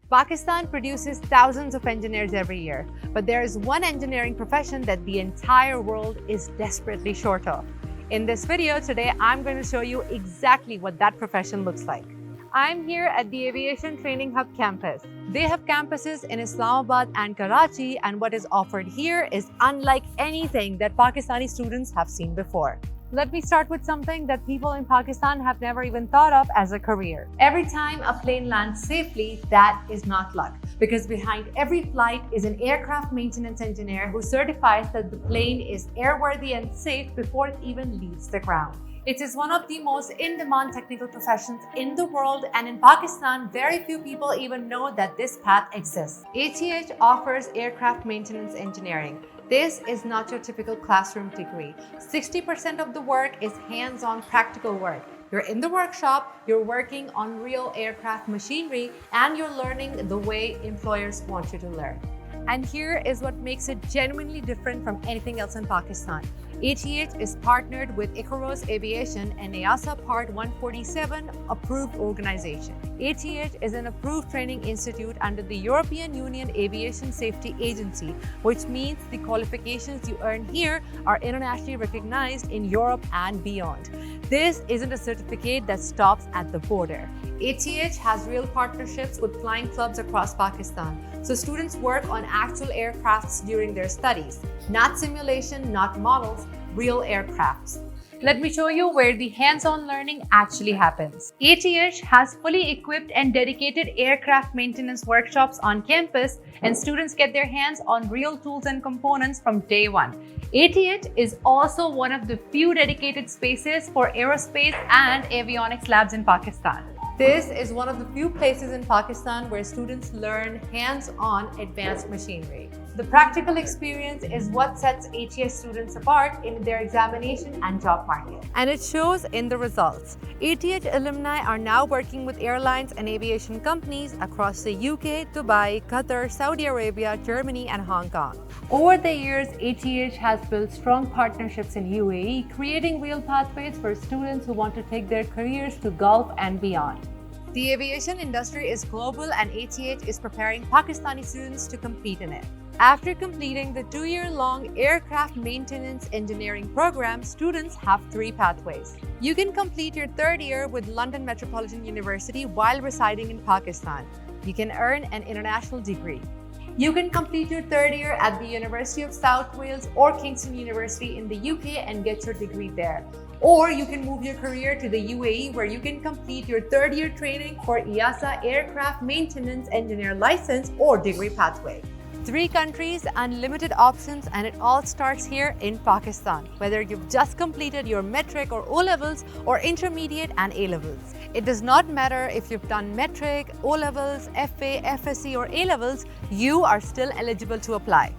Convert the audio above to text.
Pakistan produces thousands of engineers every year, but there is one engineering profession that the entire world is desperately short of. In this video today, I'm going to show you exactly what that profession looks like. I'm here at the Aviation Training Hub campus. They have campuses in Islamabad and Karachi, and what is offered here is unlike anything that Pakistani students have seen before. Let me start with something that people in Pakistan have never even thought of as a career. Every time a plane lands safely, that is not luck, because behind every flight is an aircraft maintenance engineer who certifies that the plane is airworthy and safe before it even leaves the ground. It is one of the most in-demand technical professions in the world, and in Pakistan, very few people even know that this path exists. ATH offers aircraft maintenance engineering. This is not your typical classroom degree. 60% of the work is hands-on practical work. You're in the workshop, you're working on real aircraft machinery, and you're learning the way employers want you to learn. And here is what makes it genuinely different from anything else in Pakistan. ATH is partnered with Icarus Aviation, an EASA Part 147 approved organization. ATH is an approved training institute under the European Union Aviation Safety Agency, which means the qualifications you earn here are internationally recognized in Europe and beyond. This isn't a certificate that stops at the border. ATH has real partnerships with flying clubs across Pakistan, so students work on actual aircrafts during their studies. Not simulation, not models, real aircrafts. Let me show you where the hands-on learning actually happens. ATH has fully equipped and dedicated aircraft maintenance workshops on campus, and students get their hands on real tools and components from day one. ATH is also one of the few dedicated spaces for aerospace and avionics labs in Pakistan. This is one of the few places in Pakistan where students learn hands-on advanced machinery. The practical experience is what sets ATH students apart in their examination and job market. And it shows in the results. ATH alumni are now working with airlines and aviation companies across the UK, Dubai, Qatar, Saudi Arabia, Germany, and Hong Kong. Over the years, ATH has built strong partnerships in UAE, creating real pathways for students who want to take their careers to Gulf and beyond. The aviation industry is global, and ATH is preparing Pakistani students to compete in it. After completing the 2-year-long aircraft maintenance engineering program, students have 3 pathways. You can complete your 3rd year with London Metropolitan University while residing in Pakistan. You can earn an international degree. You can complete your 3rd year at the University of South Wales or Kingston University in the UK and get your degree there. Or you can move your career to the UAE, where you can complete your 3rd year training for EASA Aircraft Maintenance Engineer License or degree pathway. 3 countries, unlimited options, and it all starts here in Pakistan, whether you've just completed your metric or O-levels or intermediate and A-levels. It does not matter if you've done metric, O-levels, FA, FSC, or A-levels, you are still eligible to apply.